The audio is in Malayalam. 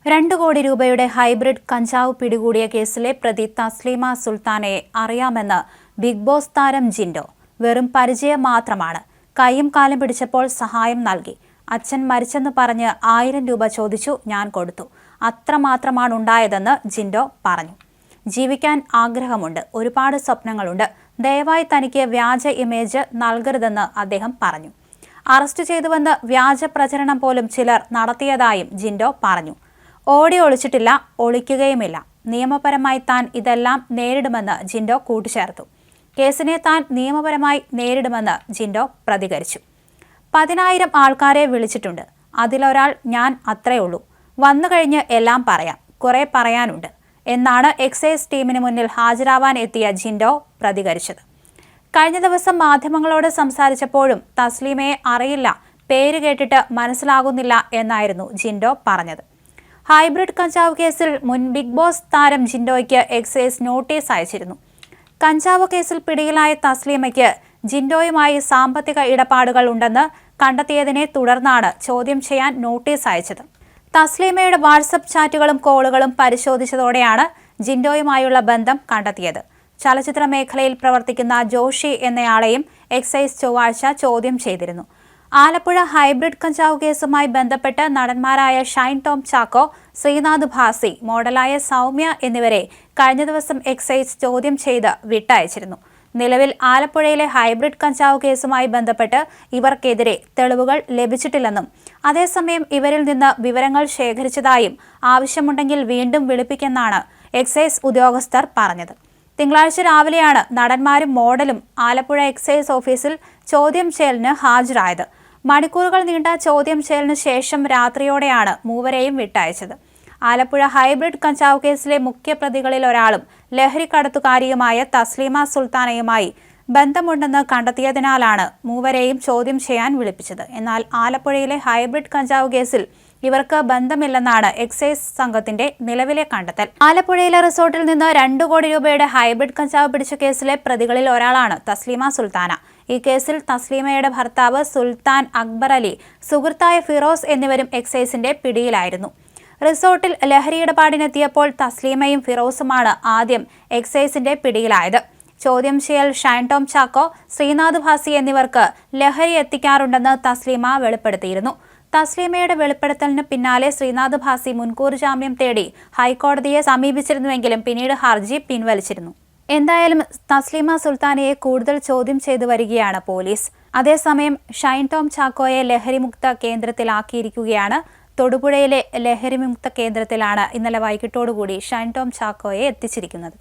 2 കോടി രൂപയുടെ ഹൈബ്രിഡ് കഞ്ചാവ് പിടികൂടിയ കേസിലെ പ്രതി തസ്ലീമ സുൽത്താനയെ അറിയാമെന്ന് ബിഗ് ബോസ് താരം ജിൻഡോ. വെറും പരിചയം മാത്രമാണ്. കൈയും കാലും പിടിച്ചപ്പോൾ സഹായം നൽകി. അച്ഛൻ മരിച്ചെന്ന് പറഞ്ഞ് 1000 രൂപ ചോദിച്ചു, ഞാൻ കൊടുത്തു. അത്രമാത്രമാണ് ഉണ്ടായതെന്ന് ജിൻഡോ പറഞ്ഞു. ജീവിക്കാൻ ആഗ്രഹമുണ്ട്, ഒരുപാട് സ്വപ്നങ്ങളുണ്ട്. ദയവായി തനിക്ക് വ്യാജ ഇമേജ് നൽകരുതെന്ന് അദ്ദേഹം പറഞ്ഞു. അറസ്റ്റ് ചെയ്തുവെന്ന് വ്യാജ പ്രചരണം പോലും ചിലർ നടത്തിയതായും ജിൻഡോ പറഞ്ഞു. ഓടി ഒളിച്ചിട്ടില്ല, ഒളിക്കുകയുമില്ല. നിയമപരമായി താൻ ഇതെല്ലാം നേരിടുമെന്ന് ജിൻഡോ കൂട്ടിച്ചേർത്തു. കേസിനെ താൻ നിയമപരമായി നേരിടുമെന്ന് ജിൻഡോ പ്രതികരിച്ചു. 10,000 ആൾക്കാരെ വിളിച്ചിട്ടുണ്ട്. അതിലൊരാൾ ഞാൻ അത്രേ ഉള്ളൂ. വന്നു കഴിഞ്ഞ് എല്ലാം പറയാം, കുറെ പറയാനുണ്ട് എന്നാണ് എക്സൈസ് ടീമിന് മുന്നിൽ ഹാജരാവാൻ എത്തിയ ജിൻഡോ പ്രതികരിച്ചത്. കഴിഞ്ഞ ദിവസം മാധ്യമങ്ങളോട് സംസാരിച്ചപ്പോഴും തസ്ലീമയെ അറിയില്ല, പേര് കേട്ടിട്ട് മനസ്സിലാകുന്നില്ല എന്നായിരുന്നു ജിൻഡോ പറഞ്ഞത്. ഹൈബ്രിഡ് കഞ്ചാവ് കേസിൽ മുൻ ബിഗ് ബോസ് താരം ജിൻഡോയ്ക്ക് എക്സൈസ് നോട്ടീസ് അയച്ചിരുന്നു. കഞ്ചാവ് കേസിൽ പിടിയിലായ തസ്ലീമയ്ക്ക് ജിൻഡോയുമായി സാമ്പത്തിക ഇടപാടുകൾ ഉണ്ടെന്ന് കണ്ടെത്തിയതിനെ തുടർന്നാണ് ചോദ്യം ചെയ്യാൻ നോട്ടീസ് അയച്ചത്. തസ്ലീമയുടെ വാട്സപ്പ് ചാറ്റുകളും കോളുകളും പരിശോധിച്ചതോടെയാണ് ജിൻഡോയുമായുള്ള ബന്ധം കണ്ടെത്തിയത്. ചലച്ചിത്ര മേഖലയിൽ പ്രവർത്തിക്കുന്ന ജോഷി എന്നയാളെയും എക്സൈസ് ചൊവ്വാഴ്ച ചോദ്യം ചെയ്തിരുന്നു. ആലപ്പുഴ ഹൈബ്രിഡ് കഞ്ചാവ് കേസുമായി ബന്ധപ്പെട്ട് നടന്മാരായ ഷൈൻ ടോം ചാക്കോ, ശ്രീനാഥ് ഭാസി, മോഡലായ സൗമ്യ എന്നിവരെ കഴിഞ്ഞ ദിവസം എക്സൈസ് ചോദ്യം ചെയ്ത് വിട്ടയച്ചിരുന്നു. നിലവിൽ ആലപ്പുഴയിലെ ഹൈബ്രിഡ് കഞ്ചാവ് കേസുമായി ബന്ധപ്പെട്ട് ഇവർക്കെതിരെ തെളിവുകൾ ലഭിച്ചിട്ടില്ലെന്നും അതേസമയം ഇവരിൽ നിന്ന് വിവരങ്ങൾ ശേഖരിച്ചതായും ആവശ്യമുണ്ടെങ്കിൽ വീണ്ടും വിളിപ്പിക്കെന്നാണ് എക്സൈസ് ഉദ്യോഗസ്ഥർ പറഞ്ഞത്. തിങ്കളാഴ്ച രാവിലെയാണ് നടന്മാരും മോഡലും ആലപ്പുഴ എക്സൈസ് ഓഫീസിൽ ചോദ്യം ചെയ്യലിന് ഹാജരായത്. മണിക്കൂറുകൾ നീണ്ട ചോദ്യം ചെയ്യലിന് ശേഷം രാത്രിയോടെയാണ് മൂവരെയും വിട്ടയച്ചത്. ആലപ്പുഴ ഹൈബ്രിഡ് കഞ്ചാവ് കേസിലെ മുഖ്യപ്രതികളിൽ ഒരാളും ലഹരിക്കടത്തുകാരിയുമായ തസ്ലീമ സുൽത്താനയുമായി ബന്ധമുണ്ടെന്ന് കണ്ടെത്തിയതിനാലാണ് മൂവരെയും ചോദ്യം ചെയ്യാൻ വിളിപ്പിച്ചത്. എന്നാൽ ആലപ്പുഴയിലെ ഹൈബ്രിഡ് കഞ്ചാവ് കേസിൽ ഇവർക്ക് ബന്ധമില്ലെന്നാണ് എക്സൈസ് സംഘത്തിന്റെ നിലവിലെ കണ്ടെത്തൽ. ആലപ്പുഴയിലെ റിസോർട്ടിൽ നിന്ന് 2 കോടി രൂപയുടെ ഹൈബ്രിഡ് കഞ്ചാവ് പിടിച്ച കേസിലെ പ്രതികളിൽ ഒരാളാണ് തസ്ലീമ സുൽത്താന. ഈ കേസിൽ തസ്ലീമയുടെ ഭർത്താവ് സുൽത്താൻ അക്ബർ അലി, സുഹൃത്തായ ഫിറോസ് എന്നിവരും എക്സൈസിന്റെ പിടിയിലായിരുന്നു. റിസോർട്ടിൽ ലഹരി ഇടപാടിനെത്തിയപ്പോൾ തസ്ലീമയും ഫിറോസുമാണ് ആദ്യം എക്സൈസിന്റെ പിടിയിലായത്. ചോദ്യം ചെയ്യൽ ഷൈൻ ടോം ചാക്കോ, ശ്രീനാഥ് ഭാസി എന്നിവർക്ക് ലഹരി എത്തിക്കാറുണ്ടെന്ന് തസ്ലീമ വെളിപ്പെടുത്തിയിരുന്നു. തസ്ലീമയുടെ വെളിപ്പെടുത്തലിന് പിന്നാലെ ശ്രീനാഥ് ഭാസി മുൻകൂർ ജാമ്യം തേടി ഹൈക്കോടതിയെ സമീപിച്ചിരുന്നുവെങ്കിലും പിന്നീട് ഹർജി പിൻവലിച്ചിരുന്നു. എന്തായാലും തസ്ലീമ സുൽത്താനയെ കൂടുതൽ ചോദ്യം ചെയ്തു വരികയാണ് പോലീസ്. അതേസമയം ഷൈൻ ടോം ചാക്കോയെ ലഹരിമുക്ത കേന്ദ്രത്തിലാക്കിയിരിക്കുകയാണ്. തൊടുപുഴയിലെ ലഹരിമുക്ത കേന്ദ്രത്തിലാണ് ഇന്നലെ വൈകിട്ടോടുകൂടി ഷൈൻ ടോം ചാക്കോയെ എത്തിച്ചിരിക്കുന്നത്.